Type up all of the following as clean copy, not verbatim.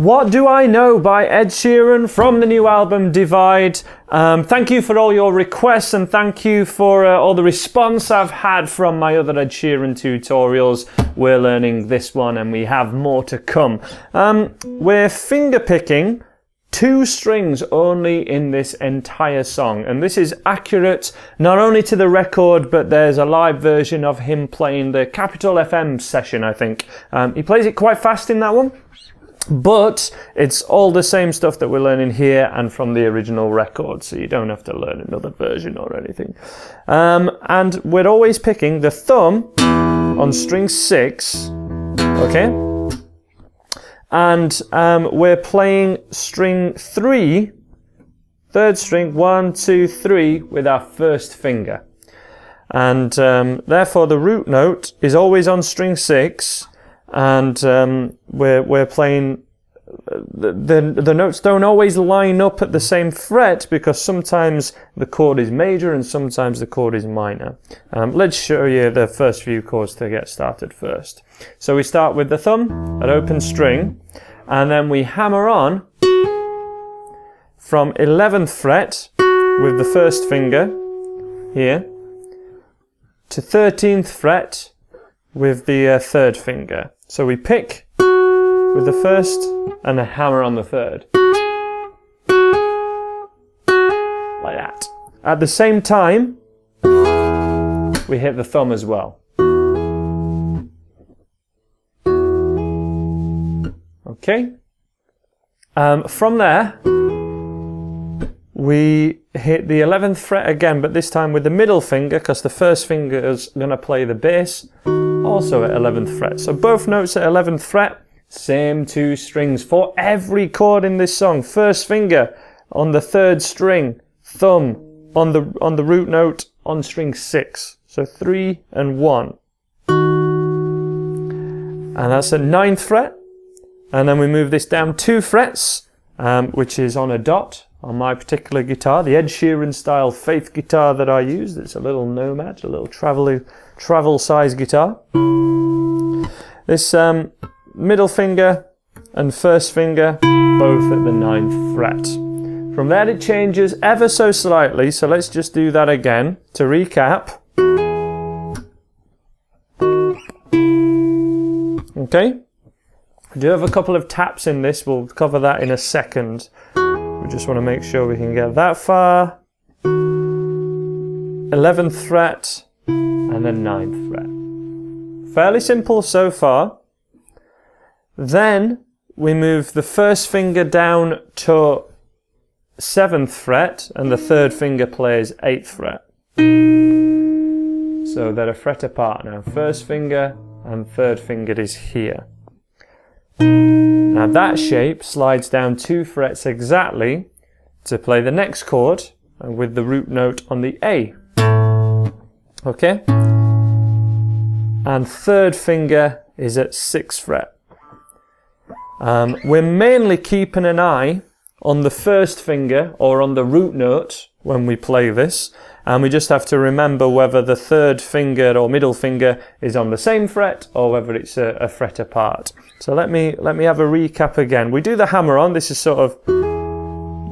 What Do I Know by Ed Sheeran from the new album Divide. Thank you for all your requests, and thank you for all the response I've had from my other Ed Sheeran tutorials. We're learning this one and we have more to come. We're fingerpicking 2 strings only in this entire song, and this is accurate not only to the record, but there's a live version of him playing the Capital FM session, I think. He plays it quite fast in that one, but it's all the same stuff that we're learning here and from the original record, so you don't have to learn another version or anything. And we're always picking the thumb on string 6, okay? And we're playing string 3, 3rd string, 1, 2, 3, with our first finger. And therefore the root note is always on string 6, and we're playing, the notes don't always line up at the same fret, because sometimes the chord is major and sometimes the chord is minor. Let's show you the first few chords to get started first. So we start with the thumb at open string, and then we hammer on from 11th fret with the first finger here to 13th fret with the 3rd finger. So we pick with the first and then hammer on the 3rd. Like that. At the same time, we hit the thumb as well. Okay. From there, we hit the 11th fret again, but this time with the middle finger, because the first finger is going to play the bass, also at 11th fret. So both notes at 11th fret, same 2 strings for every chord in this song. First finger on the 3rd string, thumb on the root note on string 6. So 3 and 1. And that's at 9th fret. And then we move this down 2 frets, which is on a dot on my particular guitar, the Ed Sheeran style Faith guitar that I use. It's a little Nomad, a little travel size guitar. This middle finger and first finger both at the 9th fret. From there it changes ever so slightly, so let's just do that again to recap. Okay, we do have a couple of taps in this, we'll cover that in a second. We just want to make sure we can get that far. 11th fret and then 9th fret. Fairly simple so far. Then we move the first finger down to 7th fret and the 3rd finger plays 8th fret. So they're a fret apart now. First finger and 3rd finger is here. Now that shape slides down 2 frets exactly to play the next chord with the root note on the A. Okay? And 3rd finger is at 6th fret. We're mainly keeping an eye on the first finger or on the root note when we play this, and we just have to remember whether the 3rd finger or middle finger is on the same fret or whether it's a fret apart. So let me have a recap again. We do the hammer on. This is sort of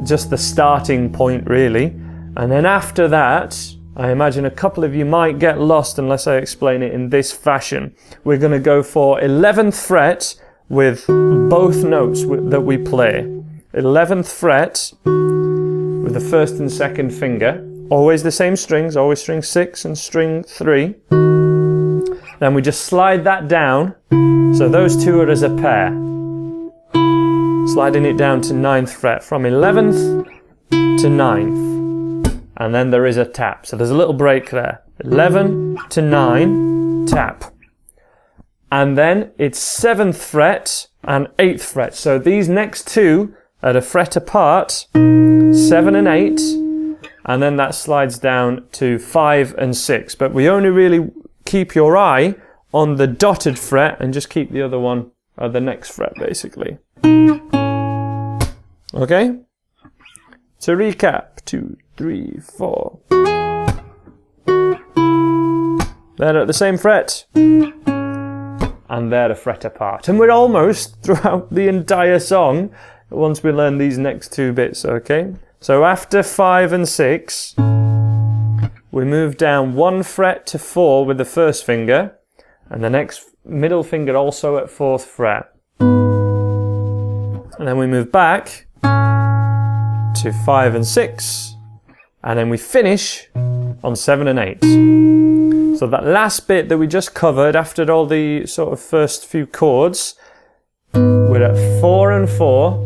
just the starting point really, and then after that I imagine a couple of you might get lost unless I explain it in this fashion. We're going to go for 11th fret with both notes that we play. 11th fret with the first and second finger, always the same strings, always string 6 and string 3. Then we just slide that down, so those 2 are as a pair. Sliding it down to 9th fret, from 11th to 9th. And then there is a tap, so there's a little break there. 11 to 9, tap. And then it's 7th fret and 8th fret. So these next 2 are a fret apart, 7 and 8, and then that slides down to 5 and 6. But we only really keep your eye on the dotted fret and just keep the other one at the next fret basically. Okay? To recap, 2, 3, 4. They're at the same fret. and they're a fret apart. And we're almost throughout the entire song once we learn these next two bits, okay? So after 5 and 6, we move down 1 fret to 4 with the first finger, and the next middle finger also at 4th fret. And then we move back to 5 and 6, and then we finish on 7 and 8. So that last bit that we just covered after all the sort of first few chords, we're at 4 and 4,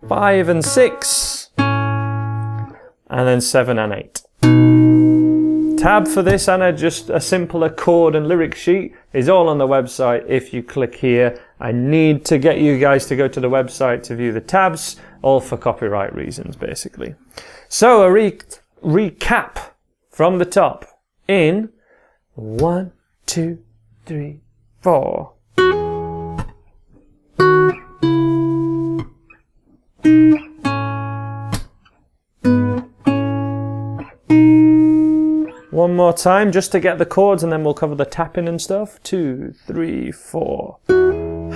5 and 6, and then 7 and 8. Tab for this and just a simpler chord and lyric sheet is all on the website if you click here. I need to get you guys to go to the website to view the tabs, all for copyright reasons basically. So a recap from the top in 1, 2, 3, 4. One more time just to get the chords and then we'll cover the tapping and stuff. 2, 3, 4.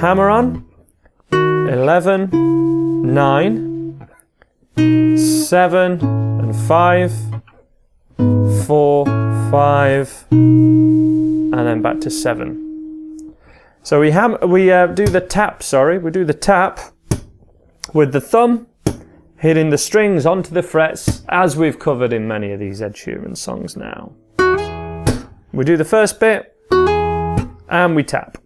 Hammer on. 11, 9, 7 and 5, 4, 5, and then back to 7. So we do the tap, we do the tap with the thumb hitting the strings onto the frets, as we've covered in many of these Ed Sheeran songs now. We do the first bit, and we tap.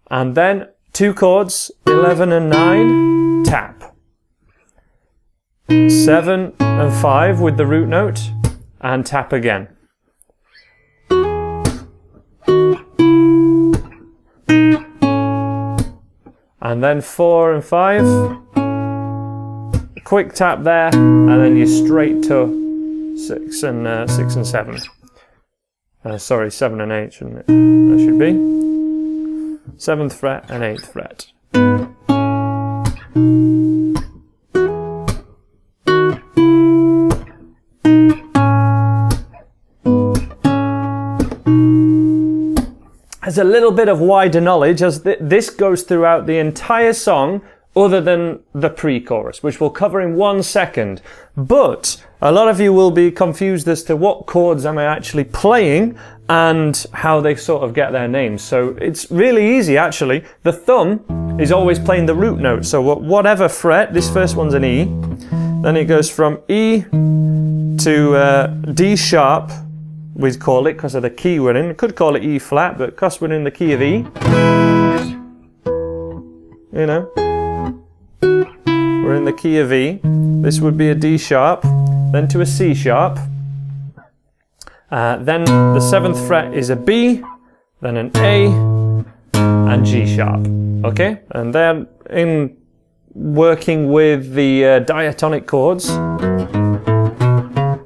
And then 2 chords, 11 and 9, tap. 7 and 5 with the root note, and tap again. And then 4 and 5, quick tap there, and then you're straight to 6 and 7. Sorry, 7 and 8, shouldn't it? That should be 7th fret and 8th fret. As a little bit of wider knowledge, as this goes throughout the entire song, other than the pre-chorus, which we'll cover in 1 second. But a lot of you will be confused as to what chords am I actually playing and how they sort of get their names. So it's really easy, actually. The thumb is always playing the root note. So whatever fret, this first one's an E, then it goes from E to D sharp, we'd call it, because of the key we're in. We could call it E flat, but because we're in the key of E, you know, we're in the key of E. This would be a D sharp, then to a C sharp. Then the 7th fret is a B, then an A, and G sharp. Okay? And then in working with the diatonic chords,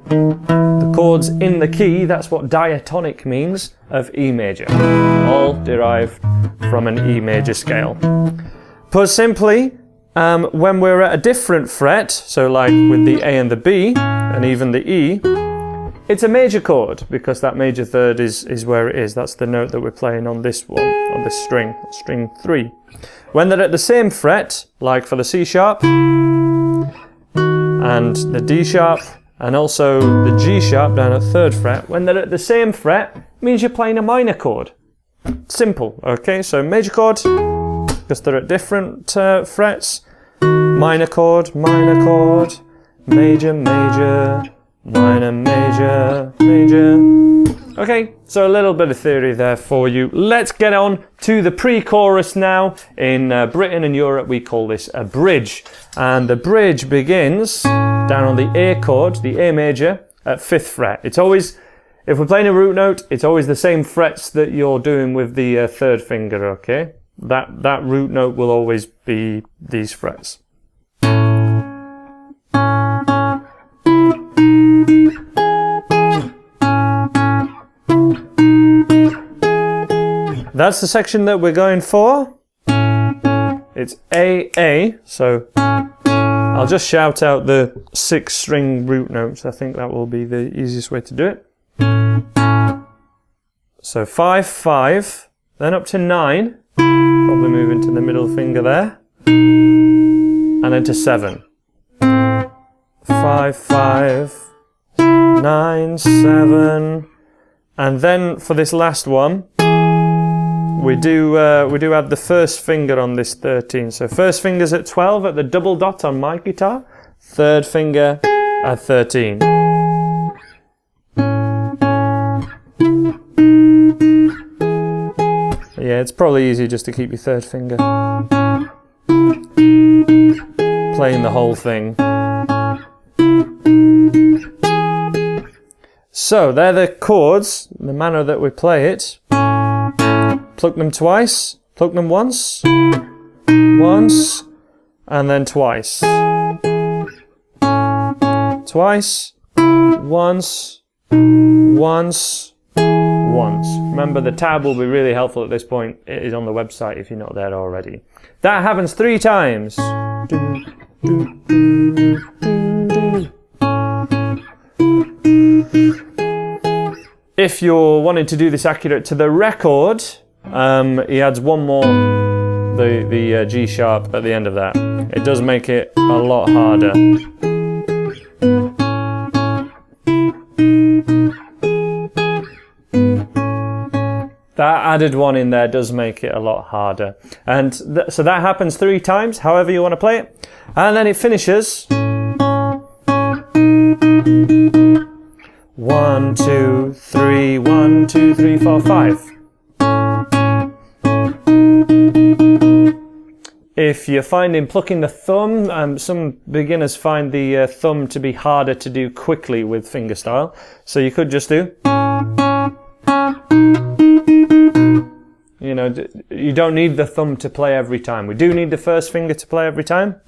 the chords in the key, that's what diatonic means, of E major. All derived from an E major scale. Put simply, when we're at a different fret, so like with the A and the B, and even the E, it's a major chord, because that major third is where it is. That's the note that we're playing on this one, on this string 3. When they're at the same fret, like for the C sharp, and the D sharp, and also the G sharp down at 3rd fret, when they're at the same fret, it means you're playing a minor chord. Simple, okay? So major chord, because they're at different frets. Minor chord, major, major, minor, major, major. Okay, so a little bit of theory there for you. Let's get on to the pre-chorus now. In Britain and Europe, we call this a bridge. And the bridge begins down on the A chord, the A major, at 5th fret. It's always, if we're playing a root note, it's always the same frets that you're doing with the 3rd finger, okay? That root note will always be these frets. That's the section that we're going for. It's A, so I'll just shout out the 6-string root notes. I think that will be the easiest way to do it. So 5, 5, then up to 9, probably move into the middle finger there, and then to 7. 5, 5, 9, 7, and then for this last one, we do add the first finger on this 13. So first finger's at 12 at the double dot on my guitar, third finger at 13. Yeah, it's probably easier just to keep your third finger playing the whole thing. So they're the chords, the manner that we play it. Pluck them twice, pluck them once, once, and then twice. Twice, once, once, once. Remember, the tab will be really helpful at this point. It is on the website if you're not there already. That happens 3 times. If you're wanting to do this accurate to the record, he adds one more, the G sharp at the end of that. It does make it a lot harder. That added one in there does make it a lot harder. And so that happens 3 times, however you want to play it. And then it finishes. 1, 2, 3, 1, 2, 3, 4, 5. If you're finding plucking the thumb, some beginners find the thumb to be harder to do quickly with fingerstyle. So you could just do, you know, you don't need the thumb to play every time. We do need the first finger to play every time.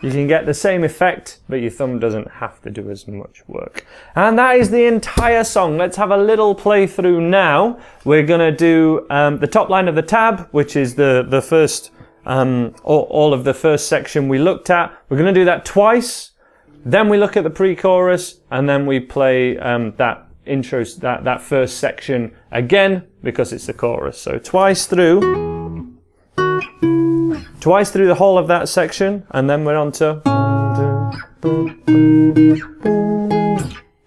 You can get the same effect, but your thumb doesn't have to do as much work. And that is the entire song. Let's have a little playthrough now. We're going to do the top line of the tab, which is the first, all of the first section we looked at. We're going to do that twice. Then we look at the pre-chorus, and then we play that intro, that first section again, because it's the chorus. So twice through the whole of that section, and then we're on to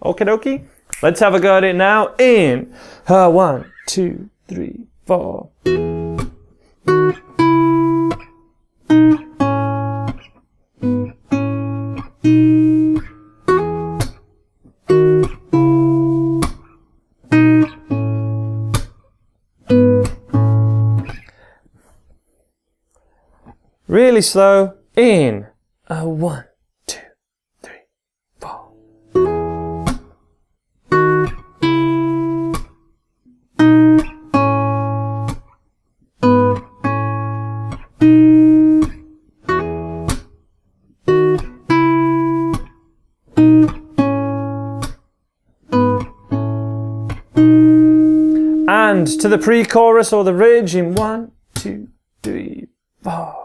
okie dokie. Let's have a go at it now in 1, 2, 3, 4. Really slow in 1, 2, 3, 4. And to the pre-chorus or the ridge in 1, 2, 3, 4.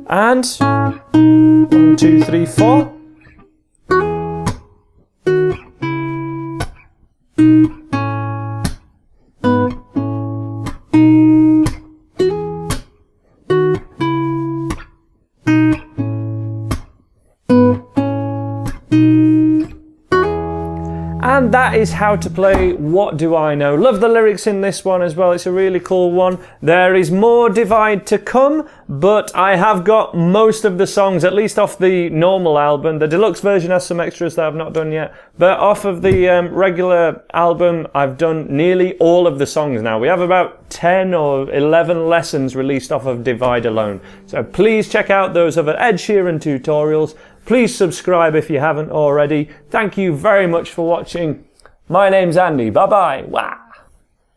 And 1, 2, 3, 4. And that is how to play What Do I Know. Love the lyrics in this one as well. It's a really cool one. There is more Divide to come, but I have got most of the songs, at least off the normal album. The deluxe version has some extras that I've not done yet, but off of the regular album, I've done nearly all of the songs now. We have about 10 or 11 lessons released off of Divide alone. So please check out those other Ed Sheeran tutorials. Please subscribe if you haven't already. Thank you very much for watching. My name's Andy. Bye-bye. Wow.